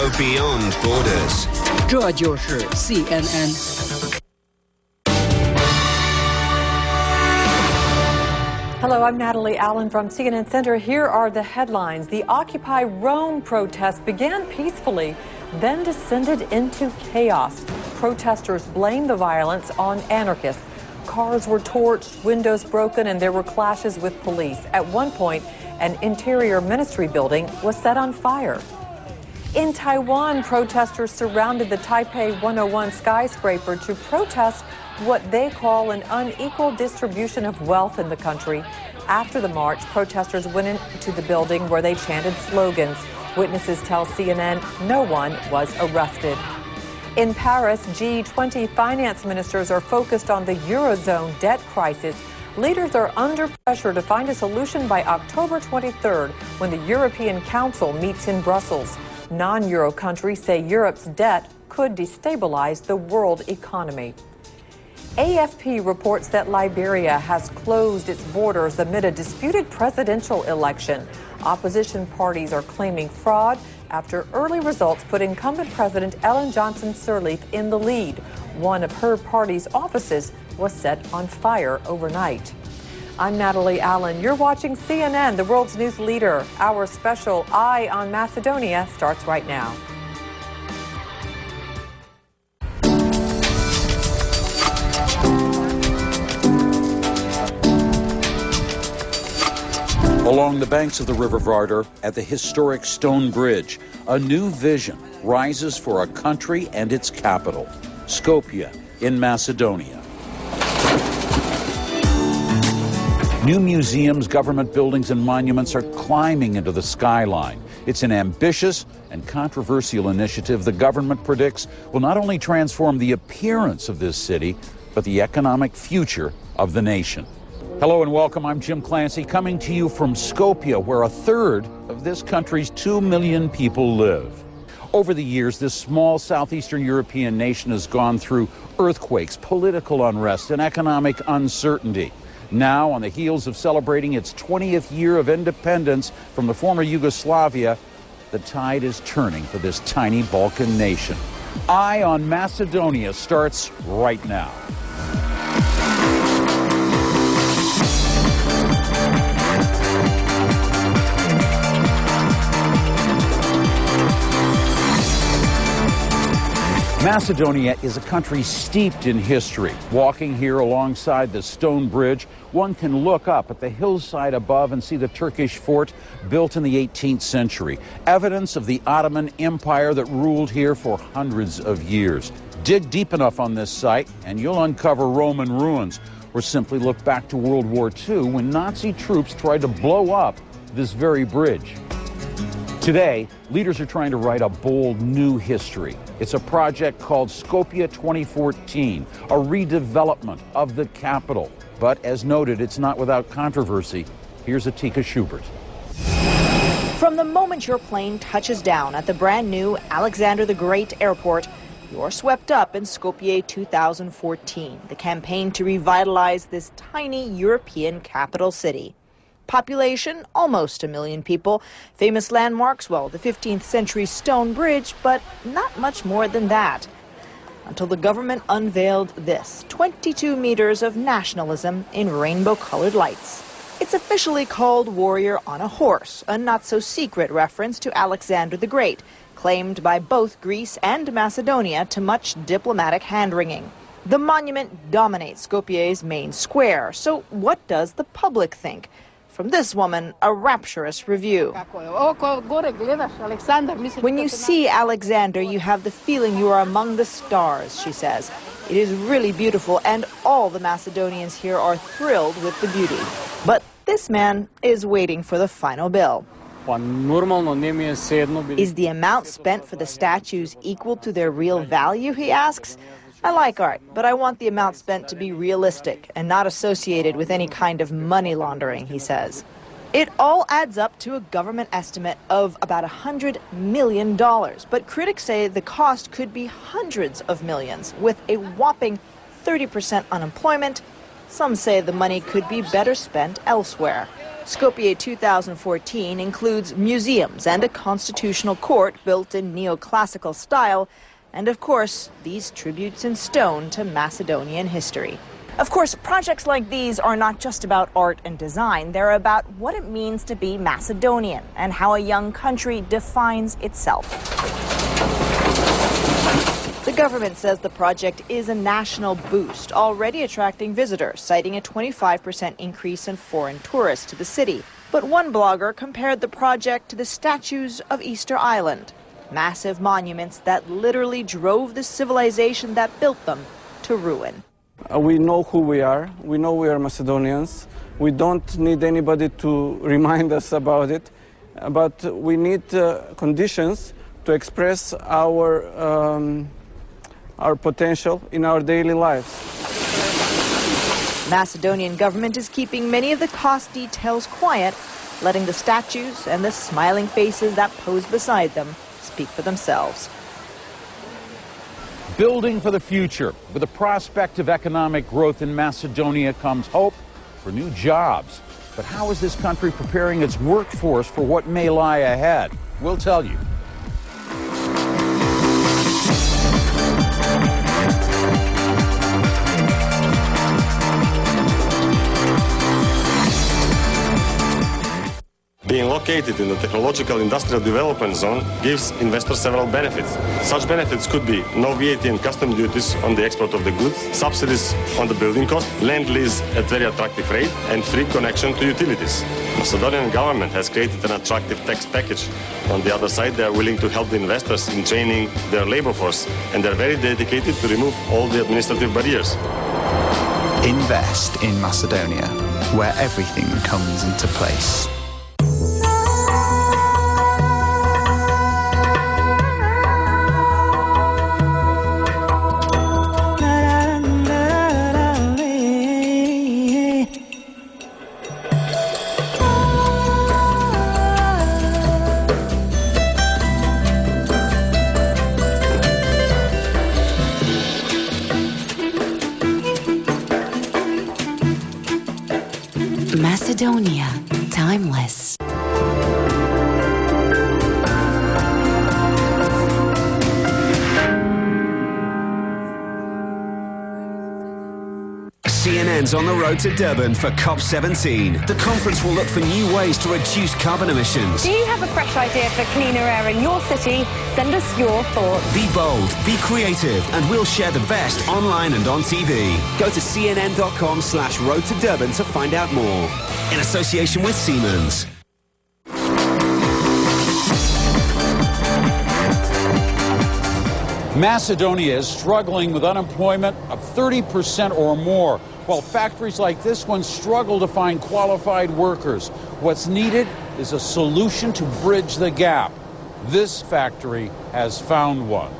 go beyond borders. 这就是 CNN. Hello, I'm Natalie Allen from CNN Center. Here are the headlines. The Occupy Rome protests began peacefully, then descended into chaos. Protesters blamed the violence on anarchists. Cars were torched, windows broken, and there were clashes with police. At one point, an interior ministry building was set on fire. In Taiwan, protesters surrounded the Taipei 101 skyscraper to protest what they call an unequal distribution of wealth in the country. After the march, protesters went into the building where they chanted slogans. Witnesses tell CNN no one was arrested. In Paris, G20 finance ministers are focused on the Eurozone debt crisis. Leaders are under pressure to find a solution by October 23rd when the European Council meets in Brussels. Non-Euro countries say Europe's debt could destabilize the world economy. AFP reports that Liberia has closed its borders amid a disputed presidential election. Opposition parties are claiming fraud after early results put incumbent President Ellen Johnson Sirleaf in the lead. One of her party's offices was set on fire overnight. I'm Natalie Allen. You're watching CNN, the world's news leader. Our special Eye on Macedonia starts right now. Along the banks of the River Vardar at the historic Stone Bridge, a new vision rises for a country and its capital, Skopje in Macedonia. New museums, government buildings, and monuments are climbing into the skyline. It's an ambitious and controversial initiative the government predicts will not only transform the appearance of this city, but the economic future of the nation. Hello and welcome. I'm Jim Clancy, coming to you from Skopje, where a third of this country's 2 million people live. Over the years, this small southeastern European nation has gone through earthquakes, political unrest, and economic uncertainty. Now, on the heels of celebrating its 20th year of independence from the former Yugoslavia, the tide is turning for this tiny Balkan nation. Eye on Macedonia starts right now. Macedonia is a country steeped in history. Walking here alongside the Stone Bridge, one can look up at the hillside above and see the Turkish fort built in the 18th century, evidence of the Ottoman Empire that ruled here for hundreds of years. Dig deep enough on this site and you'll uncover Roman ruins, or simply look back to World War II when Nazi troops tried to blow up this very bridge. Today, leaders are trying to write a bold new history. It's a project called Skopje 2014, a redevelopment of the capital. But as noted, it's not without controversy. Here's Atika Schubert. From the moment your plane touches down at the brand new Alexander the Great Airport, you're swept up in Skopje 2014, the campaign to revitalize this tiny European capital city. Population, almost 1 million people. Famous landmarks, well, the 15th century Stone Bridge, but not much more than that. Until the government unveiled this, 22 meters of nationalism in rainbow-colored lights. It's officially called Warrior on a Horse, a not-so-secret reference to Alexander the Great, claimed by both Greece and Macedonia to much diplomatic hand-wringing. The monument dominates Skopje's main square, so what does the public think? From this woman, a rapturous review. When you see Alexander, you have the feeling you are among the stars, she says. It is really beautiful, and all the Macedonians here are thrilled with the beauty. But this man is waiting for the final bill. Is the amount spent for the statues equal to their real value, he asks. I like art, but I want the amount spent to be realistic and not associated with any kind of money laundering, he says. It all adds up to a government estimate of about $100 million, but critics say the cost could be hundreds of millions, with a whopping 30% unemployment. Some say the money could be better spent elsewhere. Skopje 2014 includes museums and a constitutional court built in neoclassical style, and of course, these tributes in stone to Macedonian history. Of course, projects like these are not just about art and design. They're about what it means to be Macedonian and how a young country defines itself. The government says the project is a national boost, already attracting visitors, citing a 25% increase in foreign tourists to the city. But one blogger compared the project to the statues of Easter Island, massive monuments that literally drove the civilization that built them to ruin. We know who we are. We know we are Macedonians. We don't need anybody to remind us about it, but we need conditions to express our potential in our daily lives. Macedonian government is keeping many of the cost details quiet, letting the statues and the smiling faces that pose beside them speak for themselves. Building for the future. With the prospect of economic growth in Macedonia comes hope for new jobs. But how is this country preparing its workforce for what may lie ahead? We'll tell you. Being located in the technological industrial development zone gives investors several benefits. Such benefits could be no VAT and custom duties on the export of the goods, subsidies on the building cost, land lease at very attractive rate, and free connection to utilities. Macedonian government has created an attractive tax package. On the other side, they are willing to help the investors in training their labor force, and they're very dedicated to remove all the administrative barriers. Invest in Macedonia, where everything comes into place. Macedonia, timeless. CNN's on the road to Durban for COP17. The conference will look for new ways to reduce carbon emissions. Do you have a fresh idea for cleaner air in your city? Send us your thoughts. Be bold, be creative, and we'll share the best online and on TV. Go to cnn.com/road to Durban to find out more. In association with Siemens. Macedonia is struggling with unemployment of 30% or more, while factories like this one struggle to find qualified workers. What's needed is a solution to bridge the gap. This factory has found one.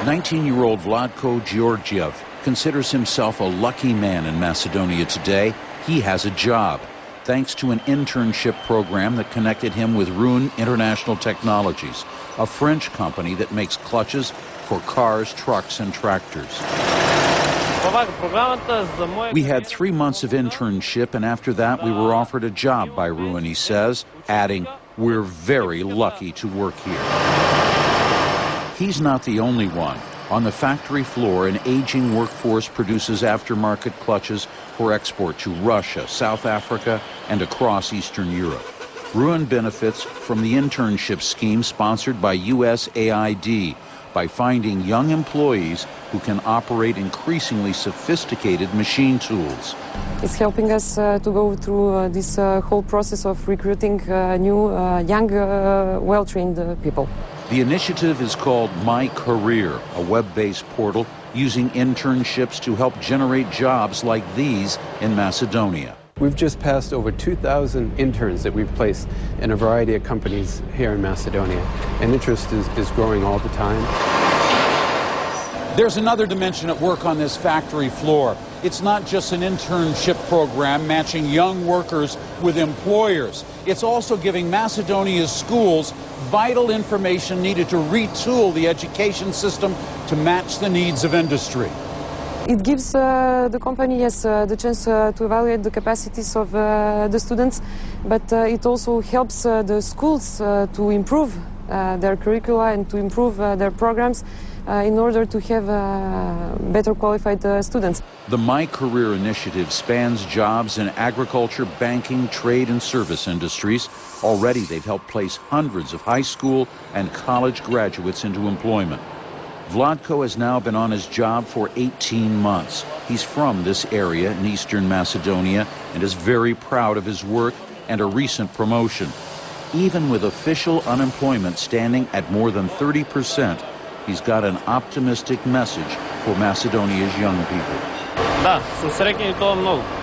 19-year-old Vladko Georgiev considers himself a lucky man in Macedonia today. He has a job, thanks to an internship program that connected him with Ruin International Technologies, a French company that makes clutches for cars, trucks, and tractors. We had 3 months of internship, and after that we were offered a job by Ruin, he says, adding, "We're very lucky to work here." He's not the only one. On the factory floor, an aging workforce produces aftermarket clutches for export to Russia, South Africa, and across Eastern Europe. Ruin benefits from the internship scheme sponsored by USAID by finding young employees who can operate increasingly sophisticated machine tools. It's helping us to go through this whole process of recruiting new, young, well-trained people. The initiative is called My Career, a web-based portal using internships to help generate jobs like these in Macedonia. We've just passed over 2,000 interns that we've placed in a variety of companies here in Macedonia, and interest is growing all the time. There's another dimension at work on this factory floor. It's not just an internship program matching young workers with employers. It's also giving Macedonia's schools vital information needed to retool the education system to match the needs of industry. It gives the company the chance to evaluate the capacities of the students, but it also helps the schools to improve their curricula and to improve their programs in order to have better qualified students. The My Career initiative spans jobs in agriculture, banking, trade, and service industries. Already, they've helped place hundreds of high school and college graduates into employment. Vladko has now been on his job for 18 months. He's from this area in eastern Macedonia and is very proud of his work and a recent promotion. Even with official unemployment standing at more than 30%, he's got an optimistic message for Macedonia's young people.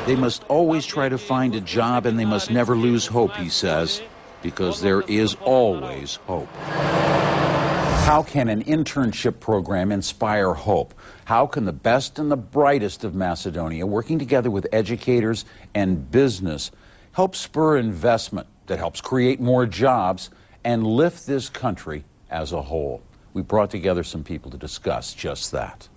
They must always try to find a job and they must never lose hope, he says, because there is always hope. How can an internship program inspire hope? How can the best and the brightest of Macedonia, working together with educators and business, help spur investment that helps create more jobs and lift this country as a whole? We brought together some people to discuss just that.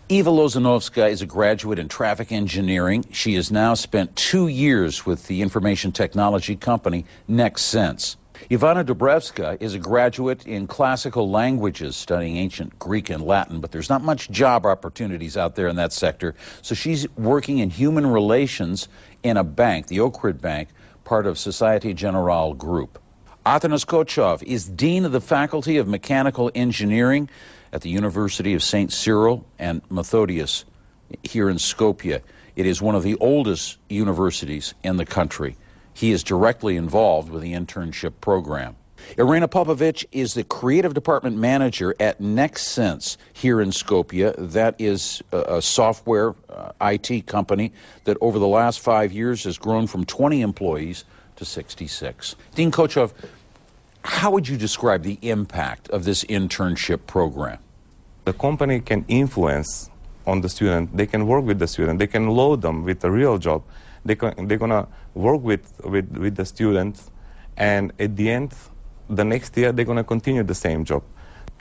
Eva Lozanovska is a graduate in traffic engineering. She has now spent 2 years with the information technology company NextSense. Ivana Dobrevska is a graduate in classical languages, studying ancient Greek and Latin, but there's not much job opportunities out there in that sector, so she's working in human relations in a bank, the Ohrid Bank, part of Societe Generale Group. Atanas Kochov is Dean of the Faculty of Mechanical Engineering at the University of St. Cyril and Methodius here in Skopje. It is one of the oldest universities in the country. He is directly involved with the internship program. Irena Popovic is the creative department manager at NextSense here in Skopje. That is a software IT company that over the last 5 years has grown from 20 employees to 66. Dean Kochov, how would you describe the impact of this internship program? The company can influence on the student. They can work with the student. They can load them with a real job. They're going to work with the students, and at the end, the next year, they're going to continue the same job.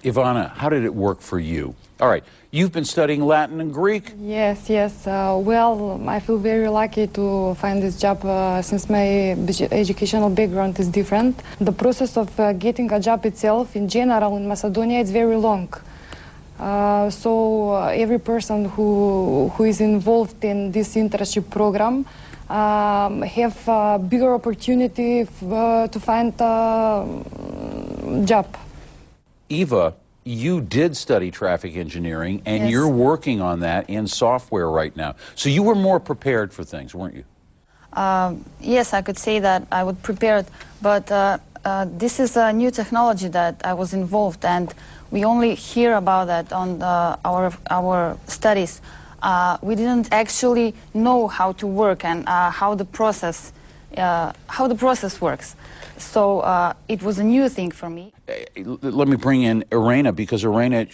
Ivana, how did it work for you? All right, you've been studying Latin and Greek? Yes. Well, I feel very lucky to find this job since my educational background is different. The process of getting a job itself, in general, in Macedonia, is very long. So every person who is involved in this internship program have a bigger opportunity to find a job. Eva, you did study traffic engineering, and yes. You're working on that in software right now. So you were more prepared for things, weren't you? Yes, I could say that I was prepared, but this is a new technology that I was involved, and we only hear about that on our studies. We didn't actually know how to work and how the process works. So it was a new thing for me. Let me bring in Irena, because Irena,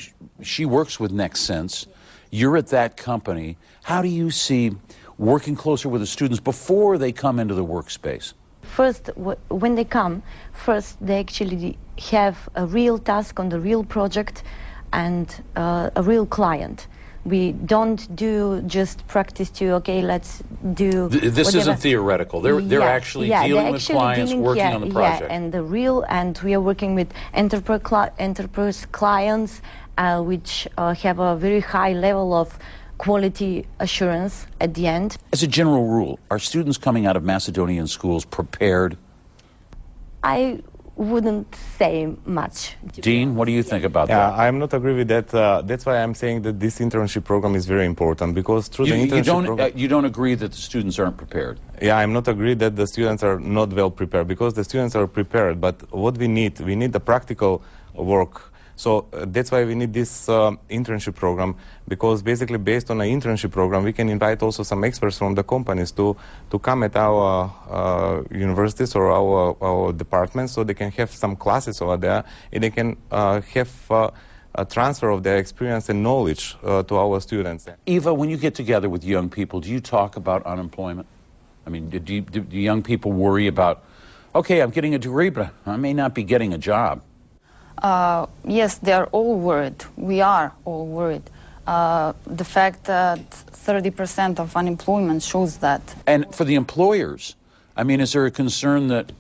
she works with NextSense. You're at that company. How do you see working closer with the students before they come into the workspace? First, when they come, first they actually have a real task on the real project and a real client. We don't do just practice to, okay, let's do This whatever. Isn't theoretical. They're actually dealing with clients, working on the project. Yeah, and we are working with enterprise clients which have a very high level of quality assurance at the end. As a general rule, are students coming out of Macedonian schools prepared? I wouldn't say much. Dean, what do you think about that? Yeah, I'm not agree with that. That's why I'm saying that this internship program is very important, because through the internship program... You don't agree that the students aren't prepared? Yeah, I'm not agree that the students are not well prepared, because the students are prepared, but what we need the practical work. So that's why we need this internship program, because basically based on an internship program we can invite also some experts from the companies to come at our universities or our departments, so they can have some classes over there and they can have a transfer of their experience and knowledge to our students. Eva, when you get together with young people, do you talk about unemployment? I mean, do young people worry about, okay, I'm getting a degree, but I may not be getting a job? Yes, they are all worried. We are all worried. The fact that 30% of unemployment shows that. And for the employers, I mean, is there a concern that